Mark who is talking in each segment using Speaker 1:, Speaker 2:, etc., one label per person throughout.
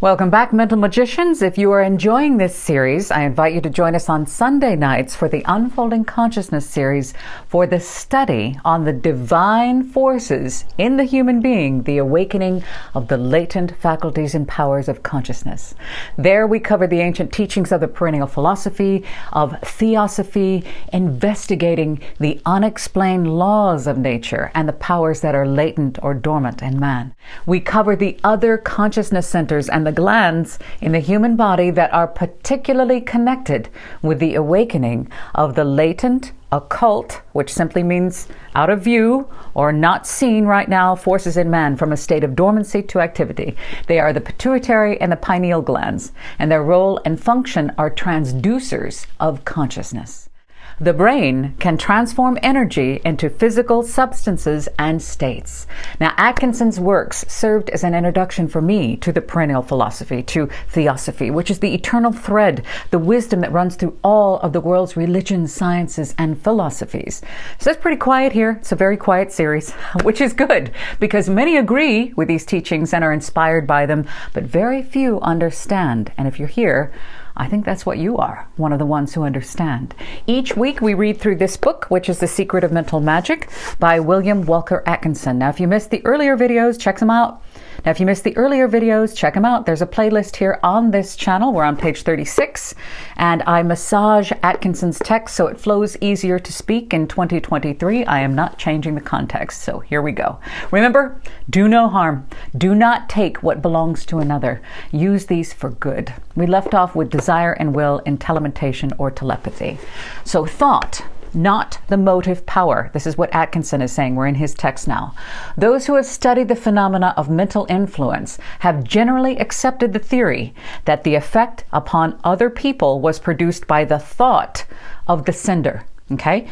Speaker 1: Welcome back, Mental Magicians. If you are enjoying this series, I invite you to join us on Sunday nights for the Unfolding Consciousness series for the study on the divine forces in the human being, the awakening of the latent faculties and powers of consciousness. There we cover the ancient teachings of the Perennial Philosophy, of Theosophy, investigating the unexplained laws of nature and the powers that are latent or dormant in man. We cover the other consciousness centers and the glands in the human body that are particularly connected with the awakening of the latent, occult, which simply means out of view or not seen right now, forces in man from a state of dormancy to activity. They are the pituitary and the pineal glands, and their role and function are transducers of consciousness. The brain can transform energy into physical substances and states. Now, Atkinson's works served as an introduction for me to the Perennial Philosophy, to Theosophy, which is the eternal thread, the wisdom that runs through all of the world's religions, sciences, and philosophies. So it's pretty quiet here. It's a very quiet series, which is good because many agree with these teachings and are inspired by them, but very few understand. And if you're here, I think that's what you are, one of the ones who understand. Each week we read through this book, which is The Secret of Mental Magic by William Walker Atkinson. Now, if you missed the earlier videos, check them out. There's a playlist here on this channel. We're on page 36, and I massage Atkinson's text so it flows easier to speak in 2023. I am not changing the context, so here we go. Remember, do no harm. Do not take what belongs to another. Use these for good. We left off with desire and will in telementation or telepathy. So thought, not the motive power. This is what Atkinson is saying. We're in his text now. Those who have studied the phenomena of mental influence have generally accepted the theory that the effect upon other people was produced by the thought of the sender. Okay?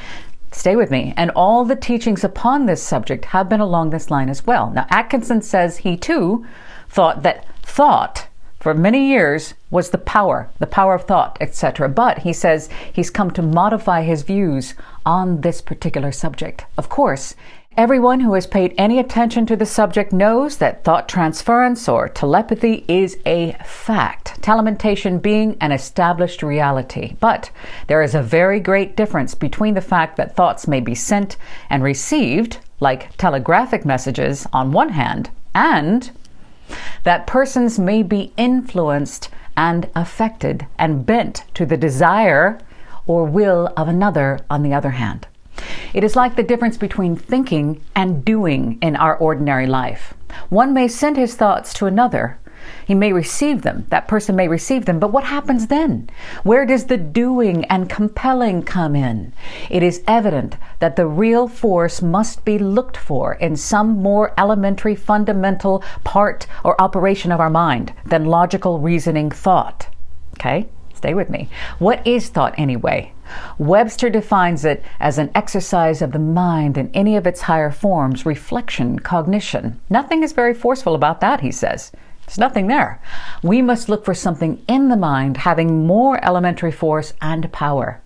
Speaker 1: Stay with me. And all the teachings upon this subject have been along this line as well. Now, Atkinson says he too thought that thought for many years was the power of thought, etc. But he says he's come to modify his views on this particular subject. Of course, everyone who has paid any attention to the subject knows that thought transference or telepathy is a fact, telementation being an established reality. But there is a very great difference between the fact that thoughts may be sent and received, like telegraphic messages on one hand, and that persons may be influenced and affected and bent to the desire or will of another on the other hand. It is like the difference between thinking and doing in our ordinary life. One may send his thoughts to another. He may receive them. That person may receive them. But what happens then? Where does the doing and compelling come in? It is evident that the real force must be looked for in some more elementary, fundamental part or operation of our mind than logical reasoning thought. Okay? Stay with me. What is thought anyway? Webster defines it as an exercise of the mind in any of its higher forms, reflection, cognition. Nothing is very forceful about that, he says. There's nothing there. We must look for something in the mind having more elementary force and power.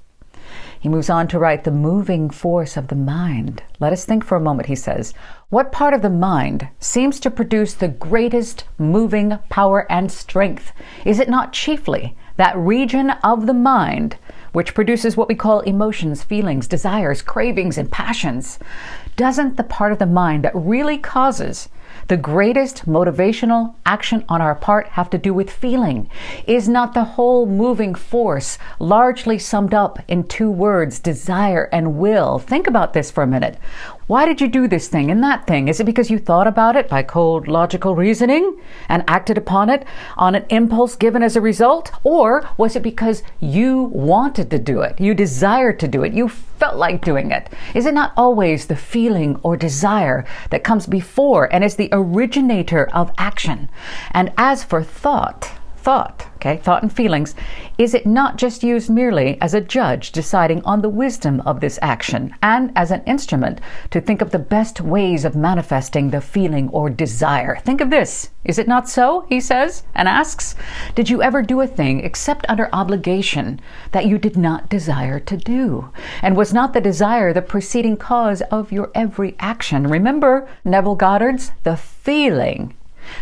Speaker 1: He moves on to write the moving force of the mind. Let us think for a moment, he says. What part of the mind seems to produce the greatest moving power and strength? Is it not chiefly that region of the mind which produces what we call emotions, feelings, desires, cravings, and passions? Doesn't the part of the mind that really causes the greatest motivational action on our part have to do with feeling? Is not the whole moving force largely summed up in two words, desire and will? Think about this for a minute. Why did you do this thing and that thing? Is it because you thought about it by cold logical reasoning and acted upon it on an impulse given as a result? Or was it because you wanted to do it? You desired to do it? You felt like doing it? Is it not always the feeling or desire that comes before and is the originator of action? And as for thought and feelings, is it not just used merely as a judge deciding on the wisdom of this action and as an instrument to think of the best ways of manifesting the feeling or desire? Think of this. Is it not so? He says and asks, did you ever do a thing except under obligation that you did not desire to do? And was not the desire the preceding cause of your every action? Remember Neville Goddard's The Feeling.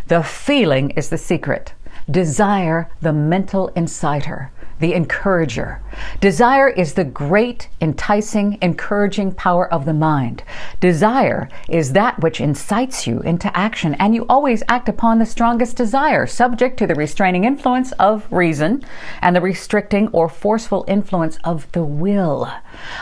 Speaker 1: The feeling is the secret. Desire, the mental inciter, the encourager. Desire is the great, enticing, encouraging power of the mind. Desire is that which incites you into action, and you always act upon the strongest desire, subject to the restraining influence of reason and the restricting or forceful influence of the will.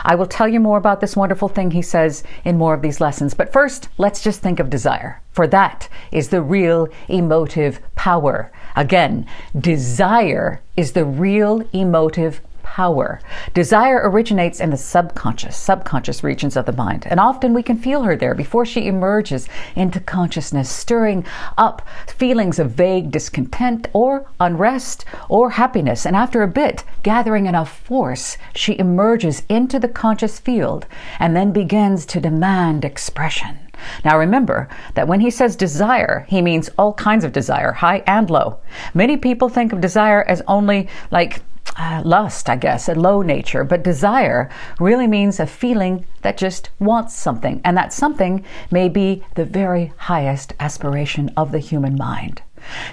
Speaker 1: I will tell you more about this wonderful thing he says in more of these lessons. But first, let's just think of desire, for that is the real emotive power. Again, desire is the real emotive power. Desire originates in the subconscious regions of the mind, and often we can feel her there before she emerges into consciousness, stirring up feelings of vague discontent or unrest or happiness, and after a bit, gathering enough force, she emerges into the conscious field and then begins to demand expression. Now remember that when he says desire, he means all kinds of desire, high and low. Many people think of desire as only like lust, I guess, a low nature, but desire really means a feeling that just wants something, and that something may be the very highest aspiration of the human mind.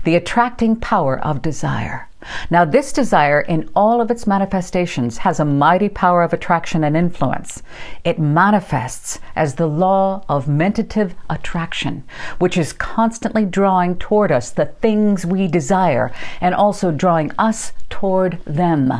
Speaker 1: The attracting power of desire. Now, this desire in all of its manifestations has a mighty power of attraction and influence. It manifests as the law of mentative attraction, which is constantly drawing toward us the things we desire and also drawing us toward them.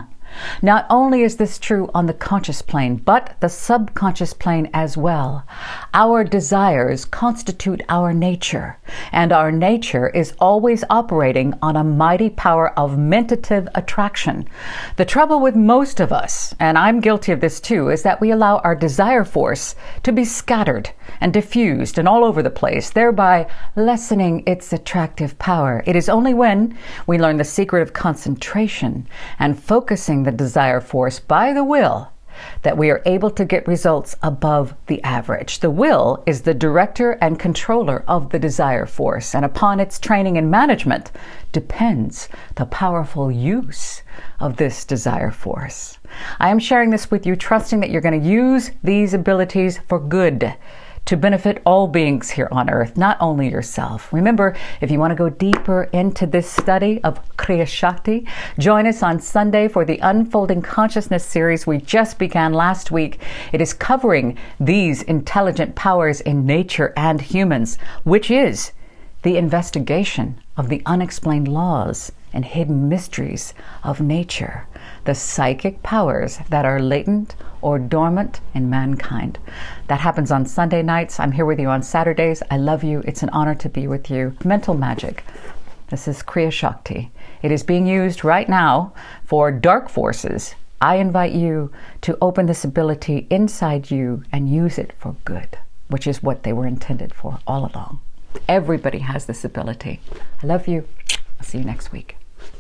Speaker 1: Not only is this true on the conscious plane, but the subconscious plane as well. Our desires constitute our nature, and our nature is always operating on a mighty power of mentative attraction. The trouble with most of us, and I'm guilty of this too, is that we allow our desire force to be scattered and diffused and all over the place, thereby lessening its attractive power. It is only when we learn the secret of concentration and focusing the desire force by the will that we are able to get results above the average. The will is the director and controller of the desire force, and upon its training and management depends the powerful use of this desire force. I am sharing this with you, trusting that you're going to use these abilities for good, to benefit all beings here on earth, not only yourself. Remember, if you want to go deeper into this study of Kriya Shakti, join us on Sunday for the Unfolding Consciousness series we just began last week. It is covering these intelligent powers in nature and humans, which is the investigation of the unexplained laws and hidden mysteries of nature, the psychic powers that are latent or dormant in mankind. That happens on Sunday nights. I'm here with you on Saturdays. I love you. It's an honor to be with you. Mental magic. This is Kriya Shakti. It is being used right now for dark forces. I invite you to open this ability inside you and use it for good, which is what they were intended for all along. Everybody has this ability. I love you. I'll see you next week.